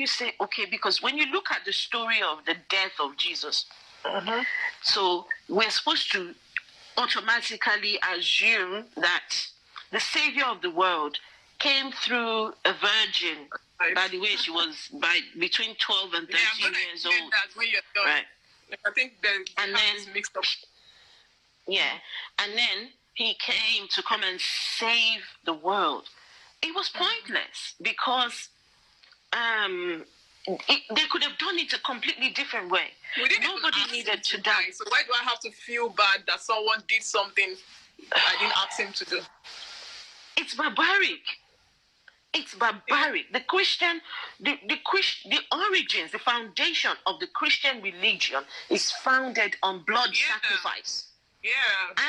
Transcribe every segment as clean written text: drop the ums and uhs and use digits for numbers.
you say, okay, because when you look at the story of the death of Jesus, so we're supposed to automatically assume that the Savior of the world came through a virgin. By the way, she was between 12 and 13 years old. That when you're done. Right. I think and then mixed up. Yeah, and then he came to come and save the world. It was pointless because they could have done it a completely different way. Nobody needed to die. So why do I have to feel bad that someone did something I didn't ask him to do? It's barbaric. It's barbaric. The origins, the foundation of the Christian religion is founded on blood sacrifice. Yeah.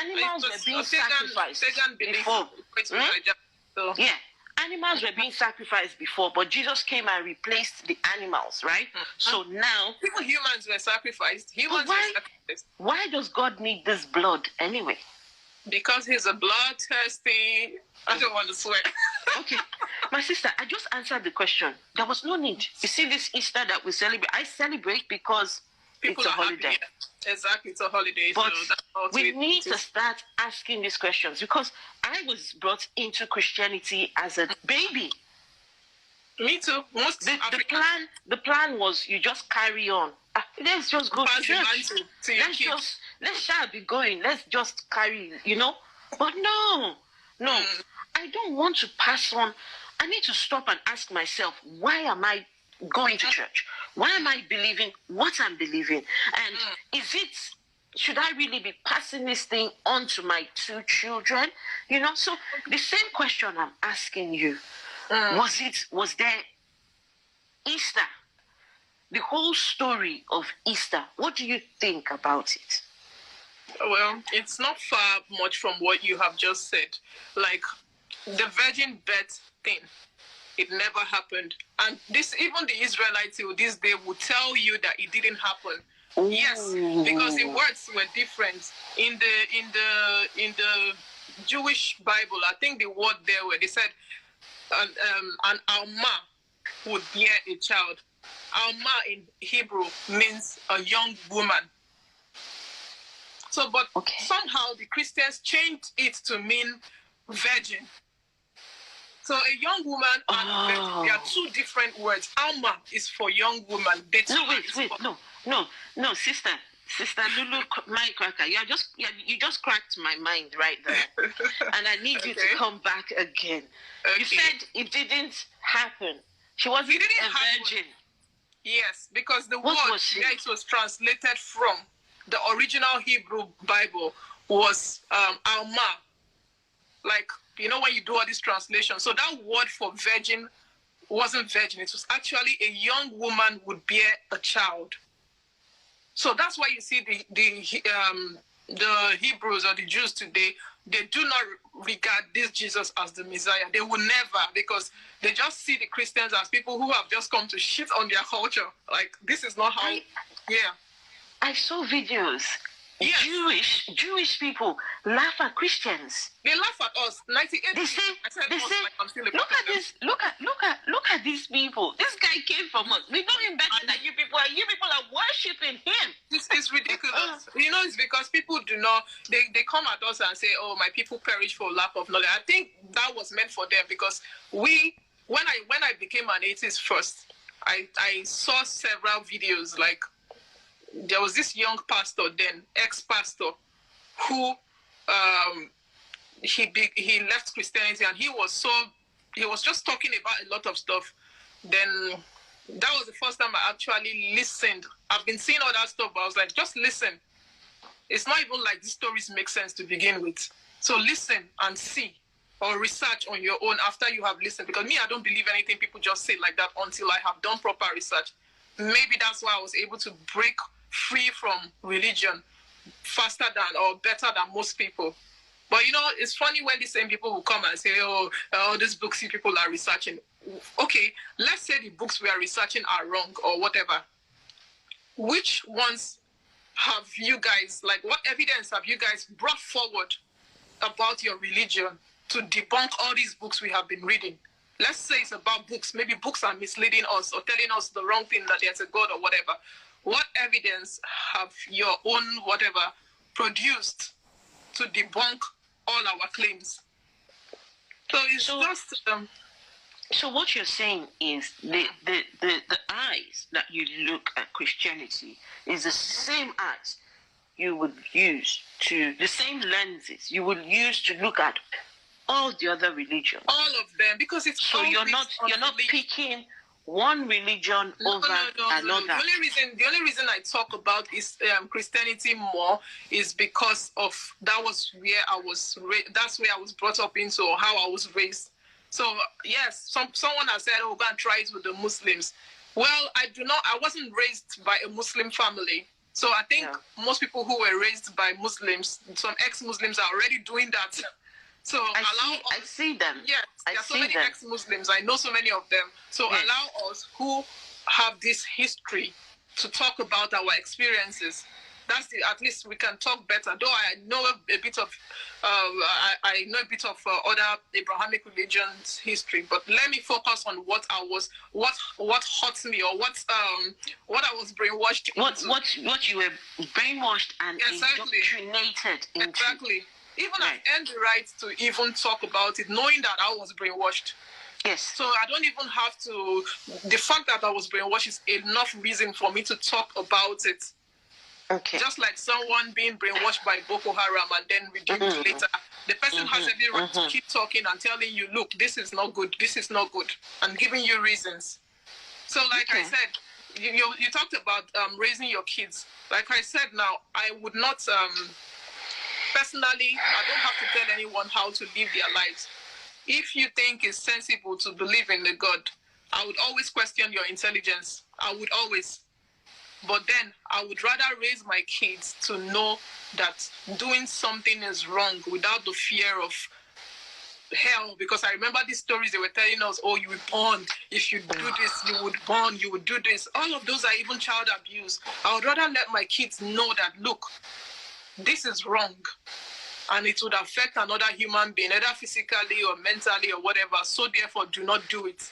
Animals were being sacrificed before. Yeah. Animals were being sacrificed before, but Jesus came and replaced the animals, right? So now... Even humans were sacrificed. Why does God need this blood anyway? Because he's a bloodthirsty... I don't want to swear. Okay. My sister, I just answered the question. There was no need. You see this Easter that we celebrate? I celebrate because it's a holiday. Happy, yeah. Exactly, it's a holiday. But so that's we need to start asking these questions because I was brought into Christianity as a baby. Me too. The plan was you just carry on. Let's just go to church. Let's shall be going. Let's just carry, But no. I don't want to pass on. I need to stop and ask myself, why am I going to church? Why am I believing what I'm believing? And should I really be passing this thing on to my 2 children? So the same question I'm asking you, was there Easter? The whole story of Easter, what do you think about it? Well, it's not far much from what you have just said. Like the virgin birth thing, it never happened. And even the Israelites till this day will tell you that it didn't happen. Ooh. Yes, because the words were different. In the Jewish Bible, I think the word there where they said an alma would bear a child. Alma in Hebrew means a young woman. So, but somehow the Christians changed it to mean virgin. So a young woman and virgin, there are 2 different words. Alma is for young woman. No, sister Lulu, my cracker, you just cracked my mind right there, and I need you to come back again. You said it didn't happen. She wasn't a virgin. Yes, because the word where it was translated from, the original Hebrew Bible was Alma. Like, when you do all these translations. So that word for virgin wasn't virgin. It was actually a young woman would bear a child. So that's why you see the Hebrews or the Jews today, they do not regard this Jesus as the Messiah. They will never, because they just see the Christians as people who have just come to shit on their culture. Like, this is not how... I saw videos. Yes. Jewish people laugh at Christians. They laugh at us. 98. They say, look at these people. This guy came from us. We know him better than you people, and you people are worshiping him. It's ridiculous. It's because people do not. They come at us and say, "Oh, my people perish for lack of knowledge." I think that was meant for them because when I became an atheist first, I saw several videos like. There was this young pastor then, ex-pastor, who he left Christianity and he was just talking about a lot of stuff. Then that was the first time I actually listened. I've been seeing all that stuff, but I was like, just listen. It's not even like these stories make sense to begin with. So listen and see or research on your own after you have listened. Because me, I don't believe anything people just say like that until I have done proper research. Maybe that's why I was able to break free from religion faster than or better than most people. But it's funny when the same people will come and say, oh, these books you people are researching. Okay, let's say the books we are researching are wrong or whatever. Which ones have you guys, like what evidence have you guys brought forward about your religion to debunk all these books we have been reading? let's say it's about books. Maybe books are misleading us or telling us the wrong thing, that there's a God or whatever. What evidence have your own whatever produced to debunk all our claims? So it's just... So what you're saying is the eyes that you look at Christianity is the same eyes you would use to, the same lenses you would use to look at all the other religions. All of them, because it's so you're not picking one religion over another. The only reason I talk about is Christianity more is because of that's where I was brought up into, or how I was raised. So yes, someone has said, "Oh, go and try it with the Muslims." Well, I wasn't raised by a Muslim family. So I think most people who were raised by Muslims, some ex-Muslims, are already doing that. So I see them. Yes, there are so many ex-Muslims. I know so many of them. So allow us who have this history to talk about our experiences. At least we can talk better. Though I know a bit of other Abrahamic religions history, but let me focus on what hurts me, or what I was brainwashed into. What you were brainwashed and indoctrinated into. Exactly. Even I earned the right to even talk about it, knowing that I was brainwashed. Yes. So I don't even have to. The fact that I was brainwashed is enough reason for me to talk about it. Okay. Just like someone being brainwashed by Boko Haram and then redeemed later, the person has every right to keep talking and telling you, look, this is not good, and giving you reasons. So like I said, you talked about raising your kids. Like I said now, I would not, personally, I don't have to tell anyone how to live their lives. If you think it's sensible to believe in the God, I would always question your intelligence. I would always. But then I would rather raise my kids to know that doing something is wrong without the fear of hell. Because I remember these stories they were telling us, oh, you were born, if you do this, you would burn, you would do this. All of those are even child abuse. I would rather let my kids know that, look, this is wrong. And it would affect another human being, either physically or mentally or whatever. So therefore, do not do it,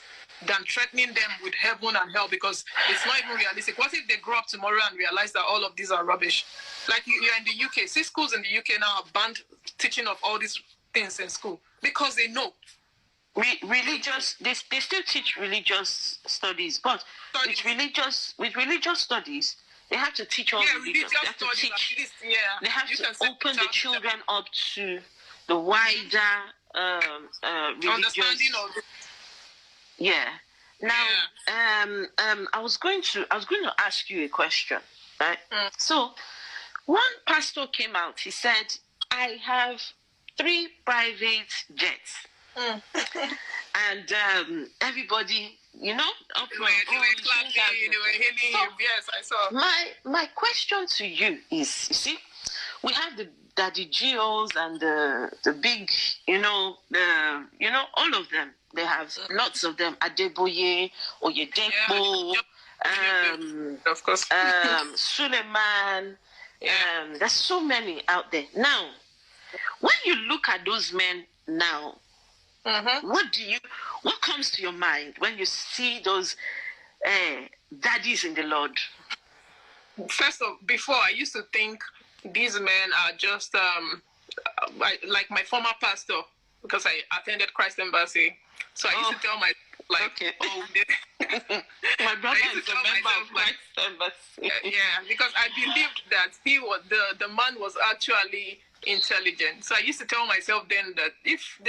than threatening them with heaven and hell, because it's not even realistic. What if they grow up tomorrow and realize that all of these are rubbish? Like you're in the UK. See, schools in the UK now have banned teaching of all these things in school because they know. They still teach religious studies, but with religious studies, they have to teach all religions. They have to teach. They have to open the children up to the wider religious. Understanding of it. Yeah. Now, I was going to ask you a question, right? So, one pastor came out. He said, "I have 3 private jets," and everybody, up they were clapping, they were hailing him. Yes, I saw. My question to you is, you see, we have the Daddy Geos and the big, all of them. They have lots of them. Adeboye, Oyedepo, of course, Suleiman. There's so many out there. Now, when you look at those men now, what comes to your mind when you see those daddies in the Lord? First of, before I used to think these men are just like my former pastor, because I attended Christ Embassy. So I used to tell my my brother is a member of Christ Embassy. Yeah, because I believed that he was the man was actually intelligent. So I used to tell myself then that if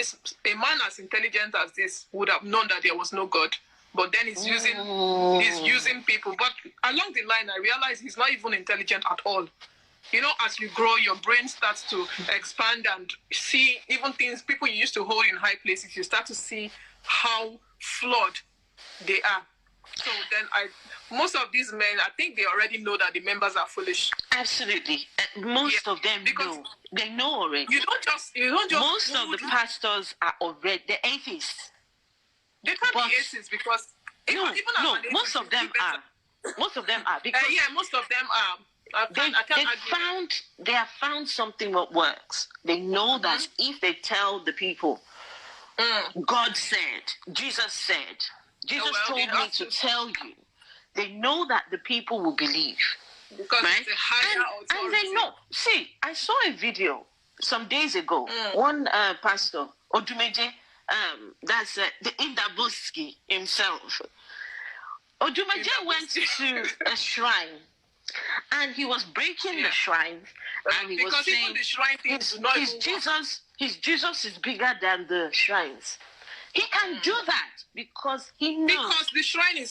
a man as intelligent as this would have known that there was no God, but then he's using people. But along the line, I realized he's not even intelligent at all. As you grow, your brain starts to expand and see even things people you used to hold in high places. You start to see how flawed they are. So then most of these men, I think they already know that the members are foolish. Absolutely. Most of them know. They know already. You don't just most of the pastors are already, they're atheists. They can't be atheists because most of them are. Most of them are because most of them are. They have found something that works. They know that if they tell the people God said, Jesus said. Jesus told me to tell you. They know that the people will believe. Because right? it's a higher authority. And they know. See, I saw a video some days ago. One pastor, Odumeje, that's the Indabuski himself. Odumeje went to a shrine, and he was breaking the shrine, and he was saying, the shrine his Jesus is bigger than the shrines. He can do that because he knows. Because the shrine is